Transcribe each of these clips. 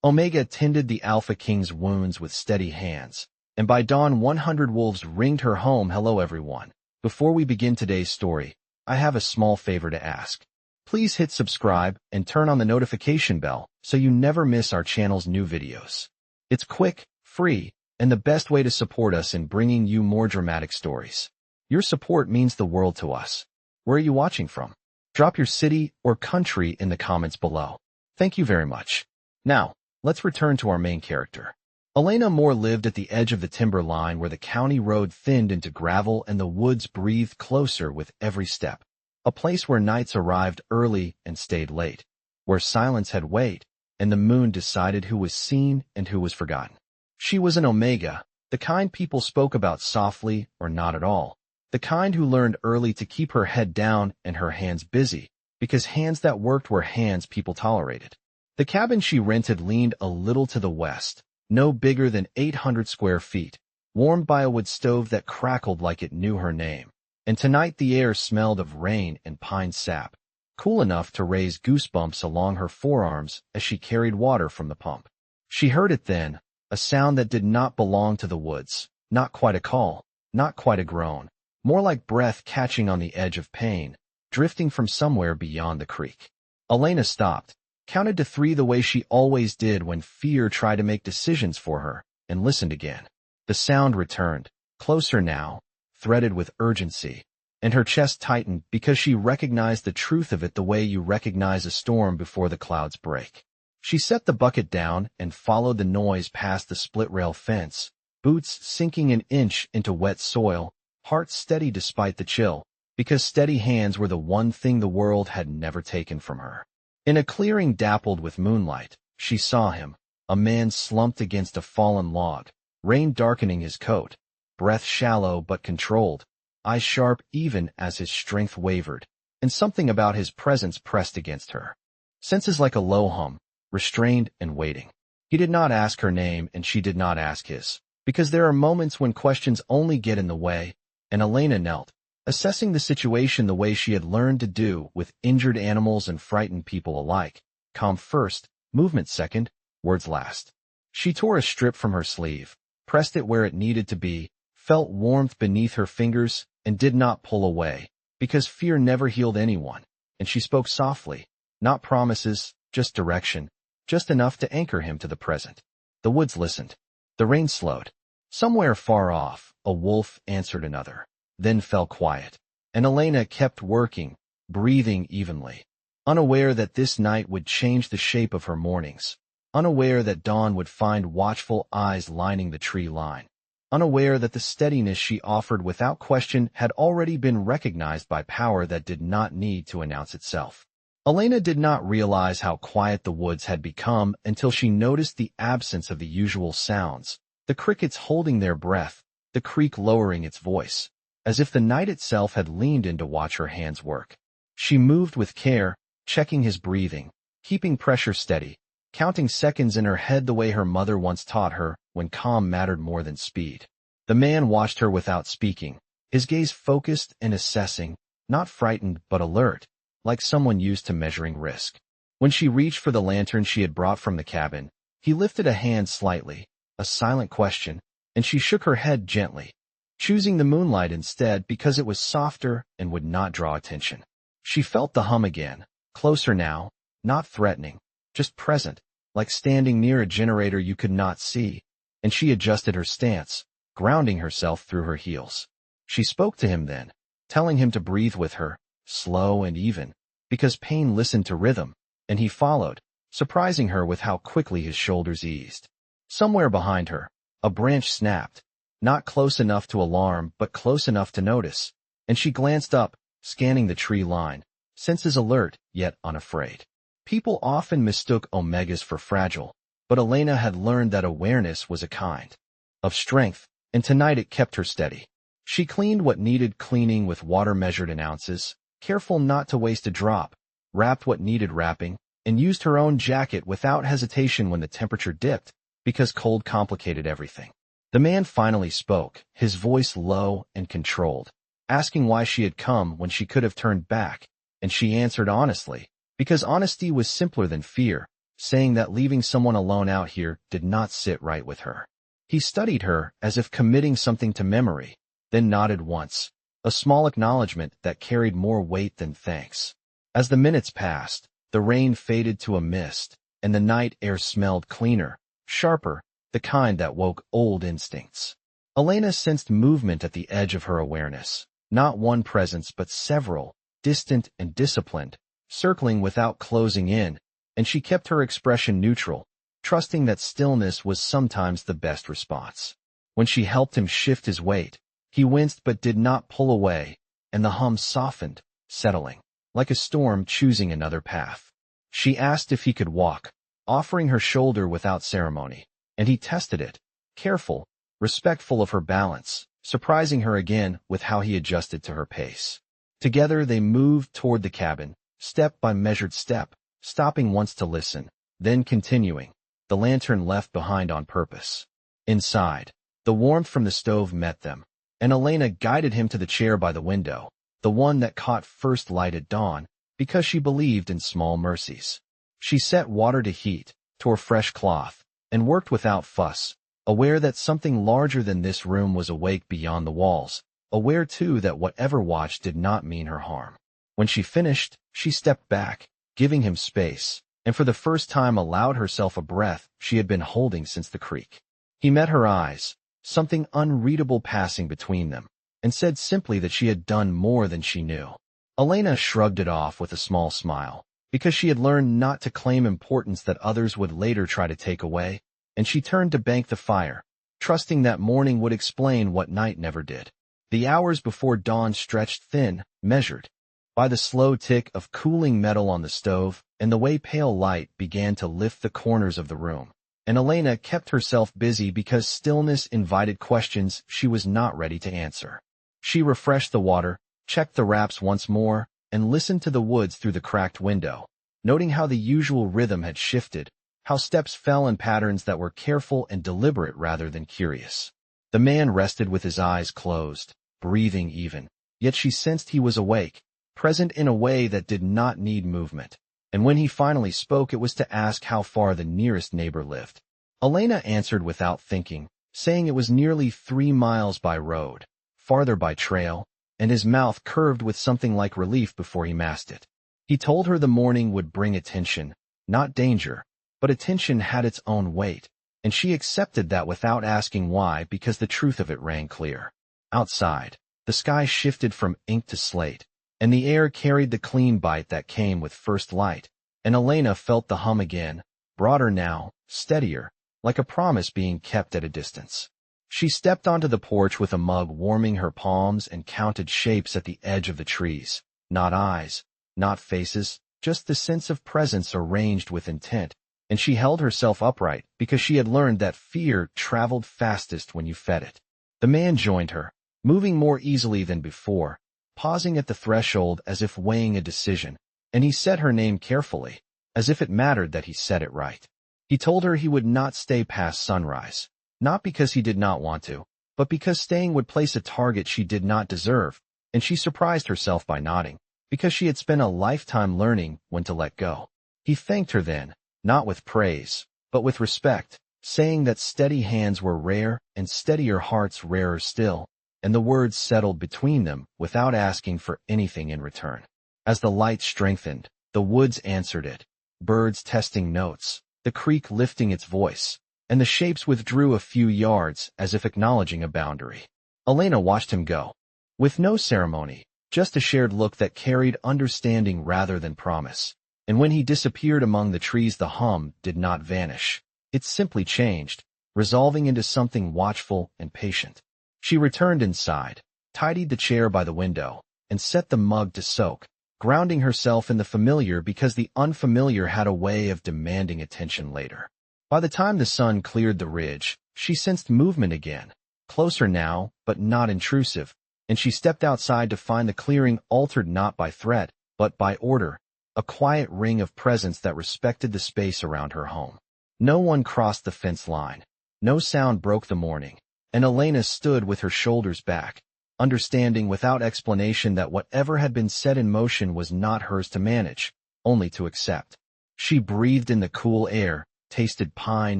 Omega tended the Alpha King's wounds with steady hands, and by dawn 100 wolves ringed her home. Hello everyone. Before we begin today's story, I have a small favor to ask. Please hit subscribe and turn on the notification bell so you never miss our channel's new videos. It's quick, free, and the best way to support us in bringing you more dramatic stories. Your support means the world to us. Where are you watching from? Drop your city or country in the comments below. Thank you very much. Now, let's return to our main character. Elena Moore lived at the edge of the timber line where the county road thinned into gravel and the woods breathed closer with every step. A place where nights arrived early and stayed late, where silence had weight and the moon decided who was seen and who was forgotten. She was an Omega, the kind people spoke about softly or not at all, the kind who learned early to keep her head down and her hands busy, because hands that worked were hands people tolerated. The cabin she rented leaned a little to the west, no bigger than 800 square feet, warmed by a wood stove that crackled like it knew her name. And tonight the air smelled of rain and pine sap, cool enough to raise goosebumps along her forearms as she carried water from the pump. She heard it then, a sound that did not belong to the woods, not quite a call, not quite a groan, more like breath catching on the edge of pain, drifting from somewhere beyond the creek. Elena stopped, counted to 3 the way she always did when fear tried to make decisions for her, and listened again. The sound returned, closer now, threaded with urgency, and her chest tightened because she recognized the truth of it the way you recognize a storm before the clouds break. She set the bucket down and followed the noise past the split-rail fence, boots sinking an inch into wet soil, heart steady despite the chill, because steady hands were the one thing the world had never taken from her. In a clearing dappled with moonlight, she saw him, a man slumped against a fallen log, rain darkening his coat, breath shallow but controlled, eyes sharp even as his strength wavered, and something about his presence pressed against her. Senses like a low hum, restrained and waiting. He did not ask her name and she did not ask his, because there are moments when questions only get in the way, and Elena knelt, assessing the situation the way she had learned to do with injured animals and frightened people alike. Calm first, movement second, words last. She tore a strip from her sleeve, pressed it where it needed to be, felt warmth beneath her fingers, and did not pull away, because fear never healed anyone, and she spoke softly, not promises, just direction, just enough to anchor him to the present. The woods listened. The rain slowed. Somewhere far off, a wolf answered another, then fell quiet, and Elena kept working, breathing evenly, unaware that this night would change the shape of her mornings, unaware that dawn would find watchful eyes lining the tree line, unaware that the steadiness she offered without question had already been recognized by power that did not need to announce itself. Elena did not realize how quiet the woods had become until she noticed the absence of the usual sounds, the crickets holding their breath, the creek lowering its voice, as if the night itself had leaned in to watch her hands work. She moved with care, checking his breathing, keeping pressure steady, counting seconds in her head the way her mother once taught her when calm mattered more than speed. The man watched her without speaking, his gaze focused and assessing, not frightened but alert, like someone used to measuring risk. When she reached for the lantern she had brought from the cabin, he lifted a hand slightly, a silent question, and she shook her head gently, choosing the moonlight instead because it was softer and would not draw attention. She felt the hum again, closer now, not threatening, just present, like standing near a generator you could not see, and she adjusted her stance, grounding herself through her heels. She spoke to him then, telling him to breathe with her, slow and even, because pain listened to rhythm, and he followed, surprising her with how quickly his shoulders eased. Somewhere behind her, a branch snapped, not close enough to alarm but close enough to notice, and she glanced up, scanning the tree line, senses alert yet unafraid. People often mistook Omegas for fragile, but Elena had learned that awareness was a kind of strength, and tonight it kept her steady. She cleaned what needed cleaning with water measured in ounces, careful not to waste a drop, wrapped what needed wrapping, and used her own jacket without hesitation when the temperature dipped, because cold complicated everything. The man finally spoke, his voice low and controlled, asking why she had come when she could have turned back, and she answered honestly, because honesty was simpler than fear, saying that leaving someone alone out here did not sit right with her. He studied her as if committing something to memory, then nodded once, a small acknowledgement that carried more weight than thanks. As the minutes passed, the rain faded to a mist, and the night air smelled cleaner, sharper, the kind that woke old instincts. Elena sensed movement at the edge of her awareness, not one presence but several, distant and disciplined, circling without closing in, and she kept her expression neutral, trusting that stillness was sometimes the best response. When she helped him shift his weight, he winced but did not pull away, and the hum softened, settling, like a storm choosing another path. She asked if he could walk, offering her shoulder without ceremony, and he tested it, careful, respectful of her balance, surprising her again with how he adjusted to her pace. Together they moved toward the cabin, step by measured step, stopping once to listen, then continuing, the lantern left behind on purpose. Inside, the warmth from the stove met them, and Elena guided him to the chair by the window, the one that caught first light at dawn, because she believed in small mercies. She set water to heat, tore fresh cloth, and worked without fuss, aware that something larger than this room was awake beyond the walls, aware too that whatever watched did not mean her harm. When she finished, she stepped back, giving him space, and for the first time allowed herself a breath she had been holding since the creek. He met her eyes, something unreadable passing between them, and said simply that she had done more than she knew. Elena shrugged it off with a small smile, because she had learned not to claim importance that others would later try to take away, and she turned to bank the fire, trusting that morning would explain what night never did. The hours before dawn stretched thin, measured, by the slow tick of cooling metal on the stove and the way pale light began to lift the corners of the room. And Elena kept herself busy because stillness invited questions she was not ready to answer. She refreshed the water, checked the wraps once more, and listened to the woods through the cracked window, noting how the usual rhythm had shifted, how steps fell in patterns that were careful and deliberate rather than curious. The man rested with his eyes closed, breathing even, yet she sensed he was awake, present in a way that did not need movement. And when he finally spoke, it was to ask how far the nearest neighbor lived. Elena answered without thinking, saying it was nearly 3 miles by road, farther by trail, and his mouth curved with something like relief before he masked it. He told her the morning would bring attention, not danger, but attention had its own weight, and she accepted that without asking why because the truth of it rang clear. Outside, the sky shifted from ink to slate, and the air carried the clean bite that came with first light, and Elena felt the hum again, broader now, steadier, like a promise being kept at a distance. She stepped onto the porch with a mug warming her palms and counted shapes at the edge of the trees, not eyes, not faces, just the sense of presence arranged with intent, and she held herself upright because she had learned that fear traveled fastest when you fed it. The man joined her, moving more easily than before, pausing at the threshold as if weighing a decision, and he said her name carefully, as if it mattered that he said it right. He told her he would not stay past sunrise, not because he did not want to, but because staying would place a target she did not deserve, and she surprised herself by nodding, because she had spent a lifetime learning when to let go. He thanked her then, not with praise, but with respect, saying that steady hands were rare and steadier hearts rarer still, and the words settled between them without asking for anything in return. As the light strengthened, the woods answered it, birds testing notes, the creek lifting its voice, and the shapes withdrew a few yards as if acknowledging a boundary. Elena watched him go, with no ceremony, just a shared look that carried understanding rather than promise. And when he disappeared among the trees, the hum did not vanish. It simply changed, resolving into something watchful and patient. She returned inside, tidied the chair by the window, and set the mug to soak, grounding herself in the familiar because the unfamiliar had a way of demanding attention later. By the time the sun cleared the ridge, she sensed movement again, closer now, but not intrusive, and she stepped outside to find the clearing altered not by threat, but by order, a quiet ring of presence that respected the space around her home. No one crossed the fence line. No sound broke the morning, and Elena stood with her shoulders back, understanding without explanation that whatever had been set in motion was not hers to manage, only to accept. She breathed in the cool air, tasted pine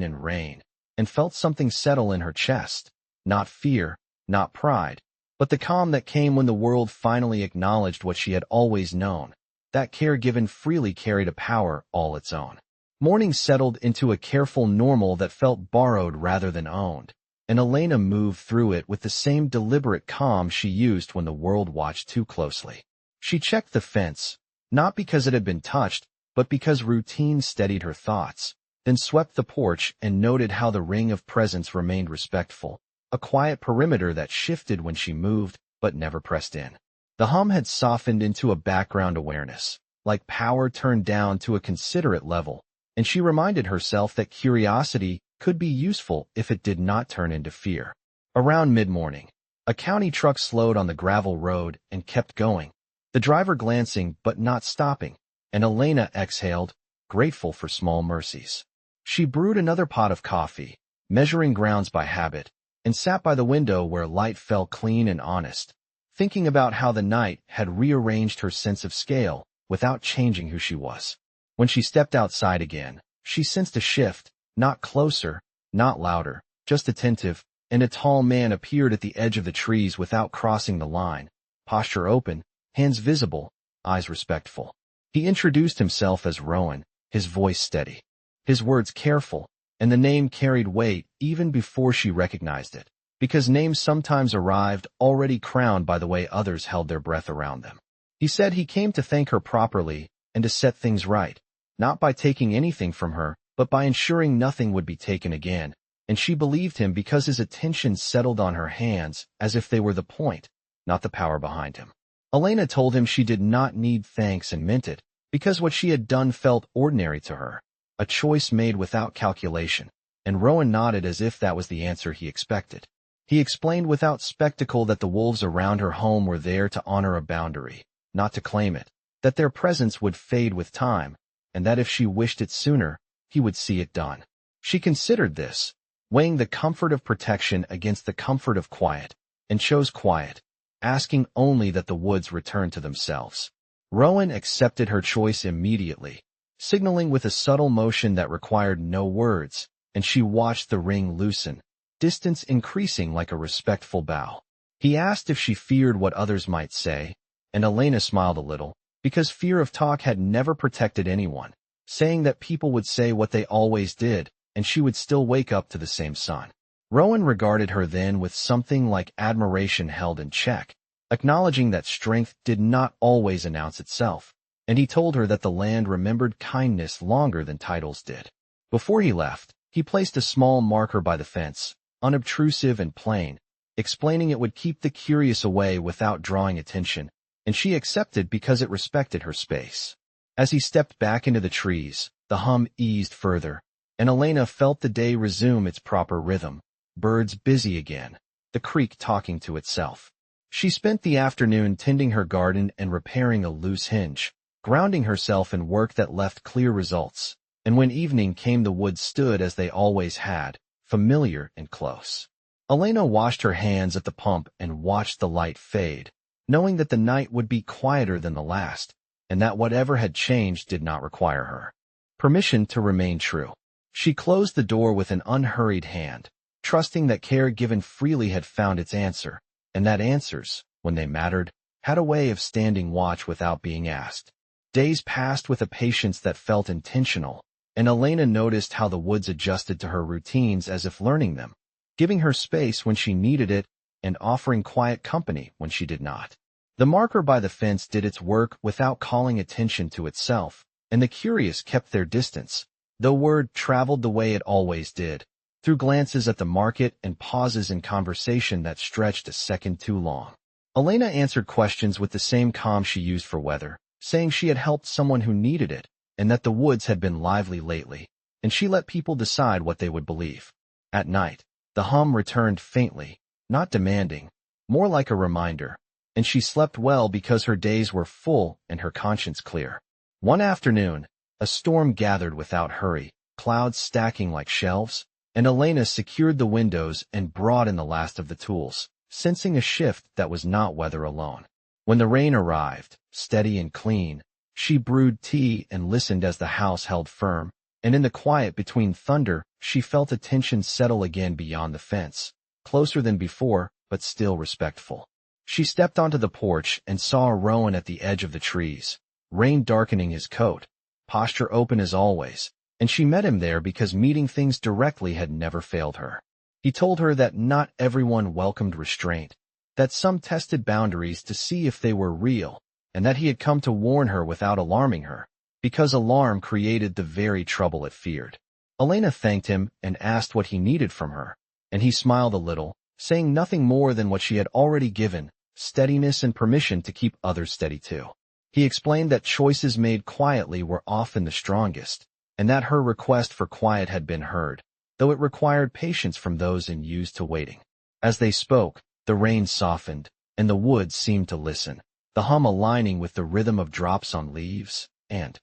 and rain, and felt something settle in her chest. Not fear, not pride, but the calm that came when the world finally acknowledged what she had always known. That care given freely carried a power all its own. Morning settled into a careful normal that felt borrowed rather than owned, and Elena moved through it with the same deliberate calm she used when the world watched too closely. She checked the fence, not because it had been touched, but because routine steadied her thoughts, then swept the porch and noted how the ring of presence remained respectful, a quiet perimeter that shifted when she moved but never pressed in. The hum had softened into a background awareness, like power turned down to a considerate level, and she reminded herself that curiosity could be useful if it did not turn into fear. Around mid-morning, a county truck slowed on the gravel road and kept going, the driver glancing but not stopping, and Elena exhaled, grateful for small mercies. She brewed another pot of coffee, measuring grounds by habit, and sat by the window where light fell clean and honest, thinking about how the night had rearranged her sense of scale without changing who she was. When she stepped outside again, she sensed a shift, not closer, not louder, just attentive, and a tall man appeared at the edge of the trees without crossing the line, posture open, hands visible, eyes respectful. He introduced himself as Rowan, his voice steady, his words careful, and the name carried weight even before she recognized it, because names sometimes arrived already crowned by the way others held their breath around them. He said he came to thank her properly and to set things right, not by taking anything from her, but by ensuring nothing would be taken again, and she believed him because his attention settled on her hands as if they were the point, not the power behind him. Elena told him she did not need thanks and meant it, because what she had done felt ordinary to her, a choice made without calculation, and Rowan nodded as if that was the answer he expected. He explained without spectacle that the wolves around her home were there to honor a boundary, not to claim it, that their presence would fade with time, and that if she wished it sooner, he would see it done. She considered this, weighing the comfort of protection against the comfort of quiet, and chose quiet, asking only that the woods return to themselves. Rowan accepted her choice immediately, signaling with a subtle motion that required no words, and she watched the ring loosen, distance increasing like a respectful bow. He asked if she feared what others might say, and Elena smiled a little, because fear of talk had never protected anyone, saying that people would say what they always did, and she would still wake up to the same sun. Rowan regarded her then with something like admiration held in check, acknowledging that strength did not always announce itself, and he told her that the land remembered kindness longer than titles did. Before he left, he placed a small marker by the fence, unobtrusive and plain, explaining it would keep the curious away without drawing attention, and she accepted because it respected her space. As he stepped back into the trees, the hum eased further, and Elena felt the day resume its proper rhythm, birds busy again, the creek talking to itself. She spent the afternoon tending her garden and repairing a loose hinge, grounding herself in work that left clear results, and when evening came the woods stood as they always had, familiar and close. Elena washed her hands at the pump and watched the light fade, knowing that the night would be quieter than the last, and that whatever had changed did not require her permission to remain true. She closed the door with an unhurried hand, trusting that care given freely had found its answer, and that answers, when they mattered, had a way of standing watch without being asked. Days passed with a patience that felt intentional, and Elena noticed how the woods adjusted to her routines as if learning them, giving her space when she needed it and offering quiet company when she did not. The marker by the fence did its work without calling attention to itself, and the curious kept their distance, though word traveled the way it always did, through glances at the market and pauses in conversation that stretched a second too long. Elena answered questions with the same calm she used for weather, saying she had helped someone who needed it, and that the woods had been lively lately, and she let people decide what they would believe. At night, the hum returned faintly, not demanding, more like a reminder, and she slept well because her days were full and her conscience clear. One afternoon, a storm gathered without hurry, clouds stacking like shelves, and Elena secured the windows and brought in the last of the tools, sensing a shift that was not weather alone. When the rain arrived, steady and clean, She brewed tea and listened as the house held firm, and in the quiet between thunder, she felt a tension settle again beyond the fence, closer than before, but still respectful. She stepped onto the porch and saw Rowan at the edge of the trees, rain darkening his coat, posture open as always, and she met him there because meeting things directly had never failed her. He told her that not everyone welcomed restraint, that some tested boundaries to see if they were real, and that he had come to warn her without alarming her, because alarm created the very trouble it feared. Elena thanked him and asked what he needed from her, and he smiled a little, saying nothing more than what she had already given, steadiness and permission to keep others steady too. He explained that choices made quietly were often the strongest, and that her request for quiet had been heard, though it required patience from those used to waiting. As they spoke, the rain softened, and the woods seemed to listen, the hum aligning with the rhythm of drops on leaves, and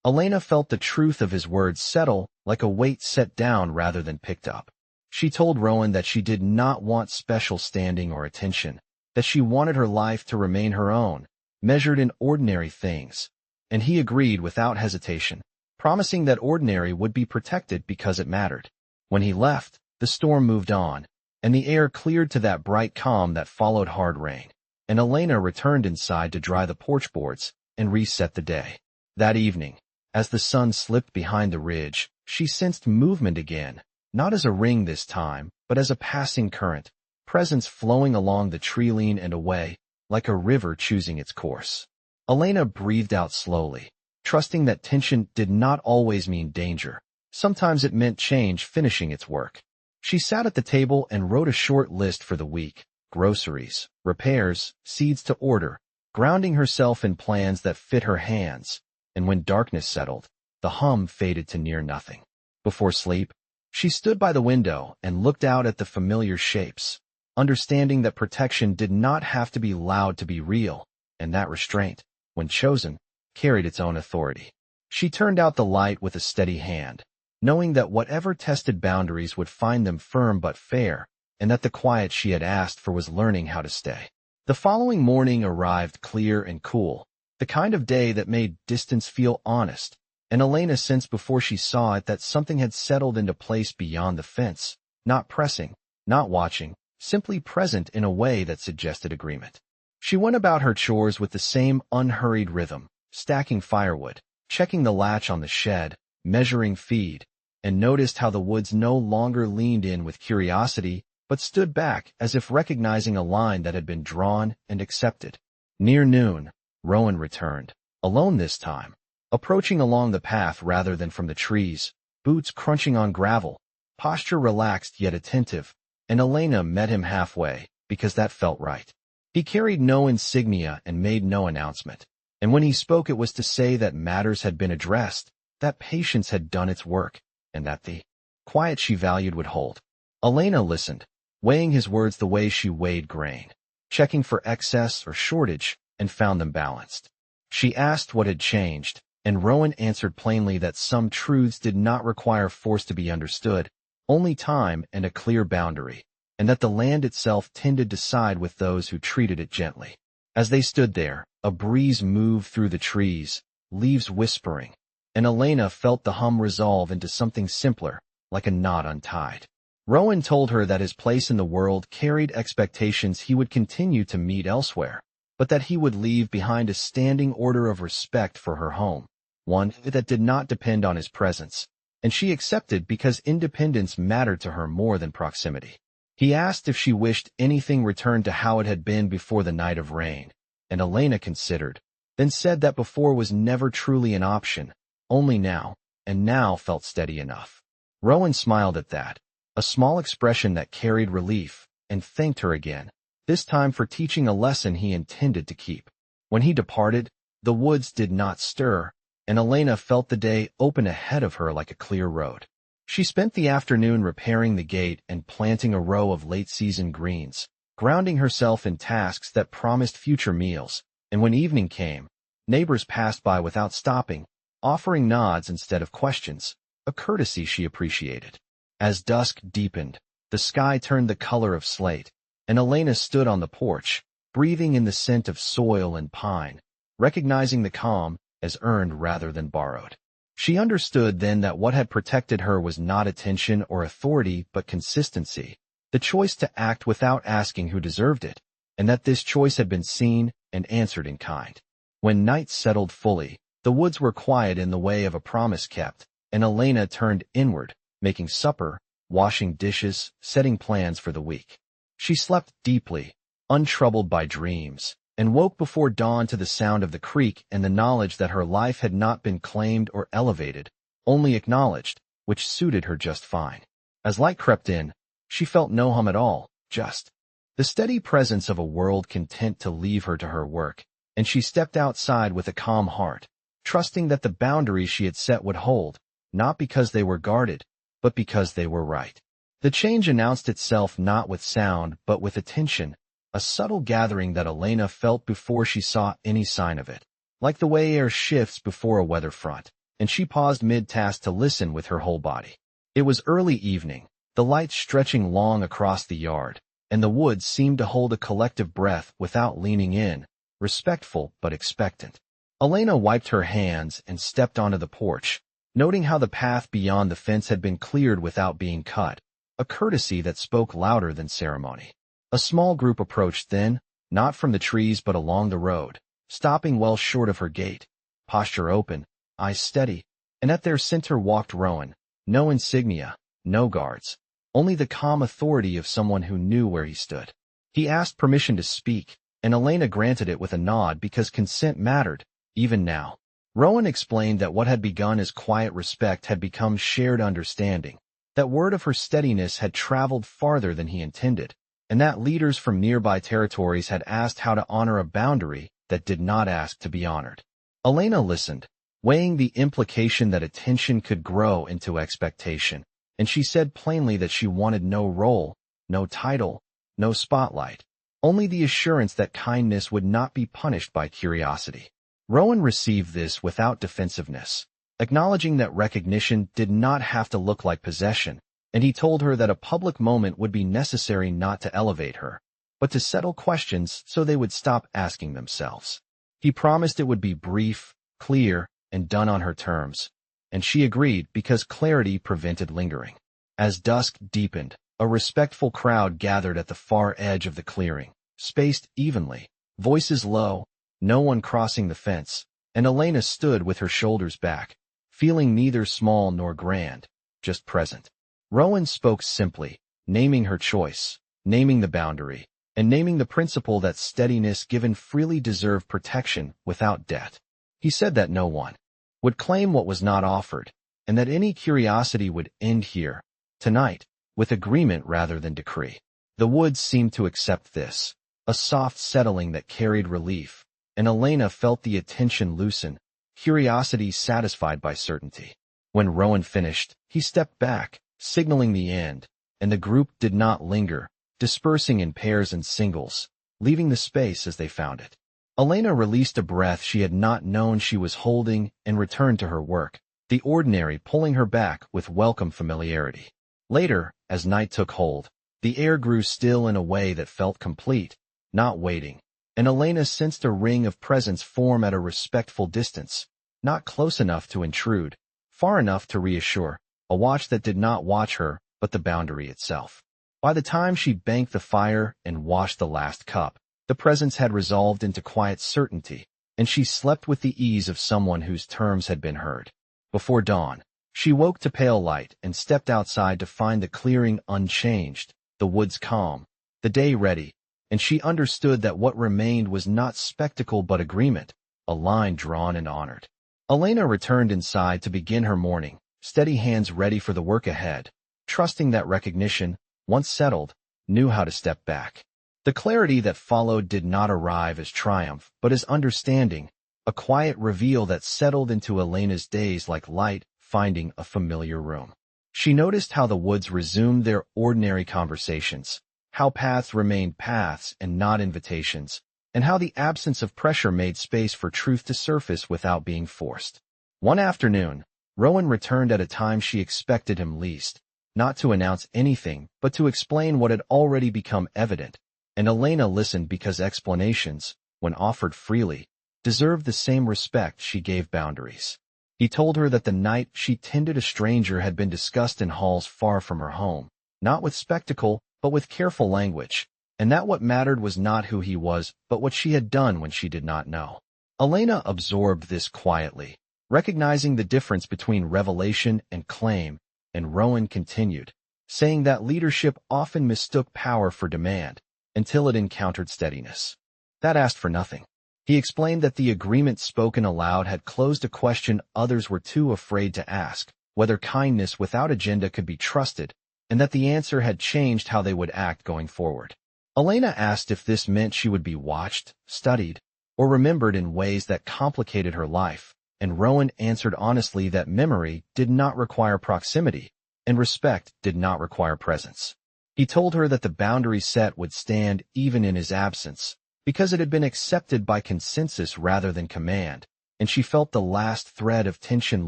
Elena felt the truth of his words settle like a weight set down rather than picked up. She told Rowan that she did not want special standing or attention, that she wanted her life to remain her own, measured in ordinary things, and he agreed without hesitation, promising that ordinary would be protected because it mattered. When he left, the storm moved on, and the air cleared to that bright calm that followed hard rain, and Elena returned inside to dry the porch boards and reset the day. That evening, as the sun slipped behind the ridge, she sensed movement again, not as a ring this time, but as a passing current, presence flowing along the tree-line and away, like a river choosing its course. Elena breathed out slowly, trusting that tension did not always mean danger. Sometimes it meant change finishing its work. She sat at the table and wrote a short list for the week: groceries, repairs, seeds to order, grounding herself in plans that fit her hands. And when darkness settled, the hum faded to near nothing. Before sleep, she stood by the window and looked out at the familiar shapes, understanding that protection did not have to be loud to be real, and that restraint, when chosen, carried its own authority. She turned out the light with a steady hand, knowing that whatever tested boundaries would find them firm but fair, and that the quiet she had asked for was learning how to stay. The following morning arrived clear and cool, the kind of day that made distance feel honest, and Elena sensed before she saw it that something had settled into place beyond the fence, not pressing, not watching, simply present in a way that suggested agreement. She went about her chores with the same unhurried rhythm, stacking firewood, checking the latch on the shed, measuring feed, and noticed how the woods no longer leaned in with curiosity, but stood back as if recognizing a line that had been drawn and accepted. Near noon, Rowan returned, alone this time, approaching along the path rather than from the trees, boots crunching on gravel, posture relaxed yet attentive, and Elena met him halfway, because that felt right. He carried no insignia and made no announcement, and when he spoke it was to say that matters had been addressed, that patience had done its work, and that the quiet she valued would hold. Elena listened, weighing his words the way she weighed grain, checking for excess or shortage, and found them balanced. She asked what had changed, and Rowan answered plainly that some truths did not require force to be understood, only time and a clear boundary, and that the land itself tended to side with those who treated it gently. As they stood there, a breeze moved through the trees, leaves whispering, and Elena felt the hum resolve into something simpler, like a knot untied. Rowan told her that his place in the world carried expectations he would continue to meet elsewhere, but that he would leave behind a standing order of respect for her home, one that did not depend on his presence, and she accepted because independence mattered to her more than proximity. He asked if she wished anything returned to how it had been before the night of rain, and Elena considered, then said that before was never truly an option, only now, and now felt steady enough. Rowan smiled at that, a small expression that carried relief, and thanked her again, this time for teaching a lesson he intended to keep. When he departed, the woods did not stir, and Elena felt the day open ahead of her like a clear road. She spent the afternoon repairing the gate and planting a row of late-season greens, grounding herself in tasks that promised future meals, and when evening came, neighbors passed by without stopping, offering nods instead of questions, a courtesy she appreciated. As dusk deepened, the sky turned the color of slate, and Elena stood on the porch, breathing in the scent of soil and pine, recognizing the calm, as earned rather than borrowed. She understood then that what had protected her was not attention or authority but consistency, the choice to act without asking who deserved it, and that this choice had been seen and answered in kind. When night settled fully, the woods were quiet in the way of a promise kept, and Elena turned inward, making supper, washing dishes, setting plans for the week. She slept deeply, untroubled by dreams, and woke before dawn to the sound of the creek and the knowledge that her life had not been claimed or elevated, only acknowledged, which suited her just fine. As light crept in, she felt no hum at all, just the steady presence of a world content to leave her to her work, and she stepped outside with a calm heart, trusting that the boundaries she had set would hold, not because they were guarded, but because they were right. The change announced itself not with sound but with attention, a subtle gathering that Elena felt before she saw any sign of it, like the way air shifts before a weather front, and she paused mid-task to listen with her whole body. It was early evening, the light stretching long across the yard, and the woods seemed to hold a collective breath without leaning in, respectful but expectant. Elena wiped her hands and stepped onto the porch, noting how the path beyond the fence had been cleared without being cut, a courtesy that spoke louder than ceremony. A small group approached then, not from the trees but along the road, stopping well short of her gate, posture open, eyes steady, and at their center walked Rowan, no insignia, no guards, only the calm authority of someone who knew where he stood. He asked permission to speak, and Elena granted it with a nod because consent mattered, even now. Rowan explained that what had begun as quiet respect had become shared understanding, that word of her steadiness had traveled farther than he intended, and that leaders from nearby territories had asked how to honor a boundary that did not ask to be honored. Elena listened, weighing the implication that attention could grow into expectation, and she said plainly that she wanted no role, no title, no spotlight, only the assurance that kindness would not be punished by curiosity. Rowan received this without defensiveness, acknowledging that recognition did not have to look like possession, and he told her that a public moment would be necessary not to elevate her, but to settle questions so they would stop asking themselves. He promised it would be brief, clear, and done on her terms, and she agreed because clarity prevented lingering. As dusk deepened, a respectful crowd gathered at the far edge of the clearing, spaced evenly, voices low, no one crossing the fence, and Elena stood with her shoulders back, feeling neither small nor grand, just present. Rowan spoke simply, naming her choice, naming the boundary, and naming the principle that steadiness given freely deserved protection without debt. He said that no one would claim what was not offered, and that any curiosity would end here, tonight, with agreement rather than decree. The woods seemed to accept this, a soft settling that carried relief, and Elena felt the attention loosen, curiosity satisfied by certainty. When Rowan finished, he stepped back, signaling the end, and the group did not linger, dispersing in pairs and singles, leaving the space as they found it. Elena released a breath she had not known she was holding and returned to her work, the ordinary pulling her back with welcome familiarity. Later, as night took hold, the air grew still in a way that felt complete, not waiting, and Elena sensed a ring of presence form at a respectful distance, not close enough to intrude, far enough to reassure, a watch that did not watch her, but the boundary itself. By the time she banked the fire and washed the last cup, the presence had resolved into quiet certainty, and she slept with the ease of someone whose terms had been heard. Before dawn, she woke to pale light and stepped outside to find the clearing unchanged, the woods calm, the day ready, and she understood that what remained was not spectacle but agreement, a line drawn and honored. Elena returned inside to begin her morning, steady hands ready for the work ahead, trusting that recognition, once settled, knew how to step back. The clarity that followed did not arrive as triumph, but as understanding, a quiet reveal that settled into Elena's days like light finding a familiar room. She noticed how the woods resumed their ordinary conversations, how paths remained paths and not invitations, and how the absence of pressure made space for truth to surface without being forced. One afternoon, Rowan returned at a time she expected him least, not to announce anything, but to explain what had already become evident, and Elena listened because explanations, when offered freely, deserved the same respect she gave boundaries. He told her that the night she tended a stranger had been discussed in halls far from her home, not with spectacle, but with careful language, and that what mattered was not who he was, but what she had done when she did not know. Elena absorbed this quietly, recognizing the difference between revelation and claim, and Rowan continued, saying that leadership often mistook power for demand, until it encountered steadiness. That asked for nothing. He explained that the agreement spoken aloud had closed a question others were too afraid to ask, whether kindness without agenda could be trusted, and that the answer had changed how they would act going forward. Elena asked if this meant she would be watched, studied, or remembered in ways that complicated her life, and Rowan answered honestly that memory did not require proximity, and respect did not require presence. He told her that the boundary set would stand even in his absence, because it had been accepted by consensus rather than command, and she felt the last thread of tension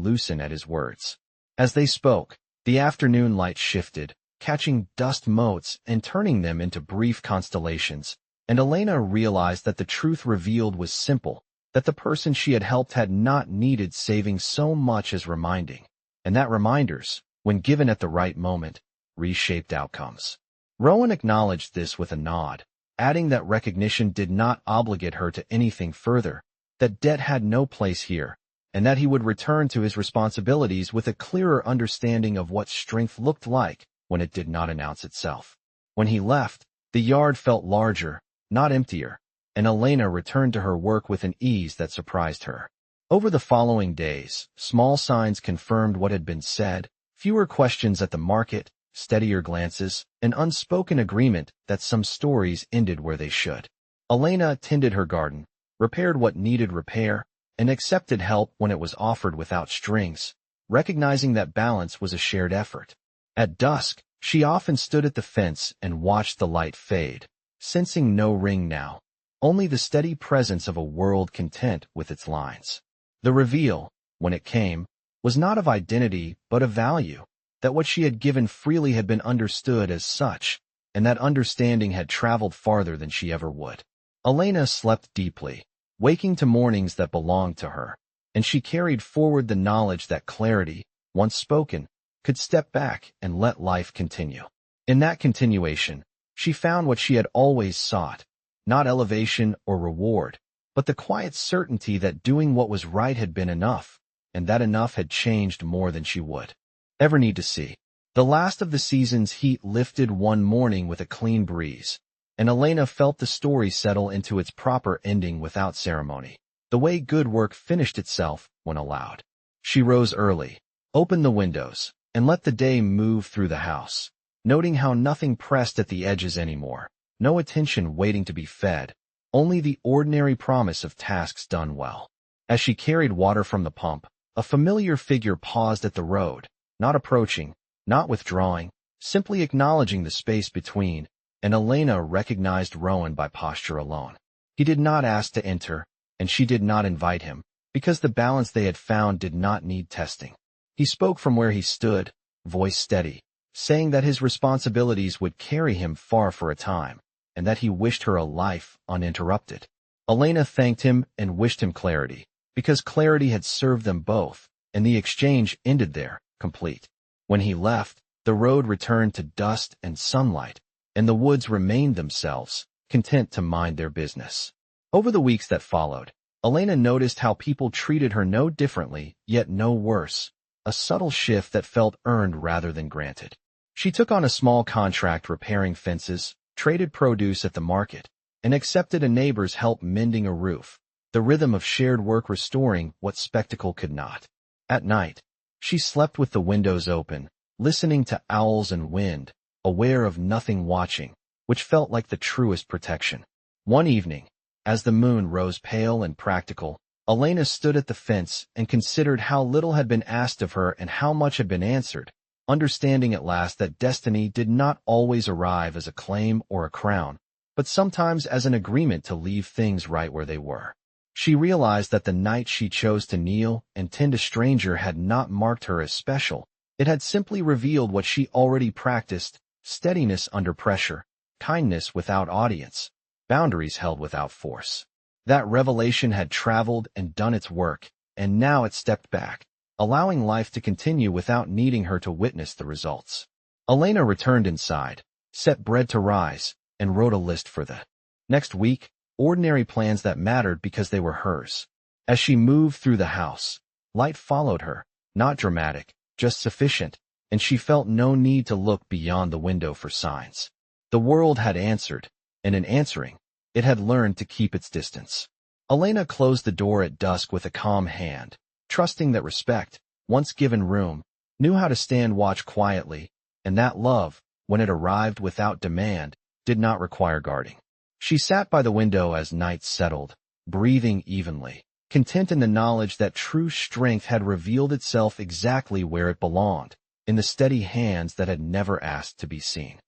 loosen at his words. As they spoke, the afternoon light shifted, catching dust motes and turning them into brief constellations, and Elena realized that the truth revealed was simple, that the person she had helped had not needed saving so much as reminding, and that reminders, when given at the right moment, reshaped outcomes. Rowan acknowledged this with a nod, adding that recognition did not obligate her to anything further, that debt had no place here, and that he would return to his responsibilities with a clearer understanding of what strength looked like when it did not announce itself. When he left, the yard felt larger, not emptier, and Elena returned to her work with an ease that surprised her. Over the following days, small signs confirmed what had been said, fewer questions at the market, steadier glances, an unspoken agreement that some stories ended where they should. Elena tended her garden, repaired what needed repair, and accepted help when it was offered without strings, recognizing that balance was a shared effort. At dusk, she often stood at the fence and watched the light fade, sensing no ring now, only the steady presence of a world content with its lines. The reveal, when it came, was not of identity but of value, that what she had given freely had been understood as such, and that understanding had traveled farther than she ever would. Elena slept deeply, waking to mornings that belonged to her, and she carried forward the knowledge that clarity, once spoken, could step back and let life continue. In that continuation, she found what she had always sought, not elevation or reward, but the quiet certainty that doing what was right had been enough, and that enough had changed more than she would ever need to see. The last of the season's heat lifted one morning with a clean breeze, and Elena felt the story settle into its proper ending without ceremony, the way good work finished itself when allowed. She rose early, opened the windows, and let the day move through the house, noting how nothing pressed at the edges anymore, no attention waiting to be fed, only the ordinary promise of tasks done well. As she carried water from the pump, a familiar figure paused at the road, not approaching, not withdrawing, simply acknowledging the space between, and Elena recognized Rowan by posture alone. He did not ask to enter, and she did not invite him, because the balance they had found did not need testing. He spoke from where he stood, voice steady, saying that his responsibilities would carry him far for a time, and that he wished her a life uninterrupted. Elena thanked him and wished him clarity, because clarity had served them both, and the exchange ended there, complete. When he left, the road returned to dust and sunlight, and the woods remained themselves, content to mind their business. Over the weeks that followed, Elena noticed how people treated her no differently, yet no worse, a subtle shift that felt earned rather than granted. She took on a small contract repairing fences, traded produce at the market, and accepted a neighbor's help mending a roof, the rhythm of shared work restoring what spectacle could not. At night, she slept with the windows open, listening to owls and wind, aware of nothing watching, which felt like the truest protection. One evening, as the moon rose pale and practical, Elena stood at the fence and considered how little had been asked of her and how much had been answered, understanding at last that destiny did not always arrive as a claim or a crown, but sometimes as an agreement to leave things right where they were. She realized that the night she chose to kneel and tend a stranger had not marked her as special. It had simply revealed what she already practiced: steadiness under pressure, kindness without audience, boundaries held without force. That revelation had traveled and done its work, and now it stepped back, allowing life to continue without needing her to witness the results. Elena returned inside, set bread to rise, and wrote a list for the next week, ordinary plans that mattered because they were hers. As she moved through the house, light followed her, not dramatic, just sufficient, and she felt no need to look beyond the window for signs. The world had answered, and in answering, it had learned to keep its distance. Elena closed the door at dusk with a calm hand, trusting that respect, once given room, knew how to stand watch quietly, and that love, when it arrived without demand, did not require guarding. She sat by the window as night settled, breathing evenly, content in the knowledge that true strength had revealed itself exactly where it belonged, in the steady hands that had never asked to be seen.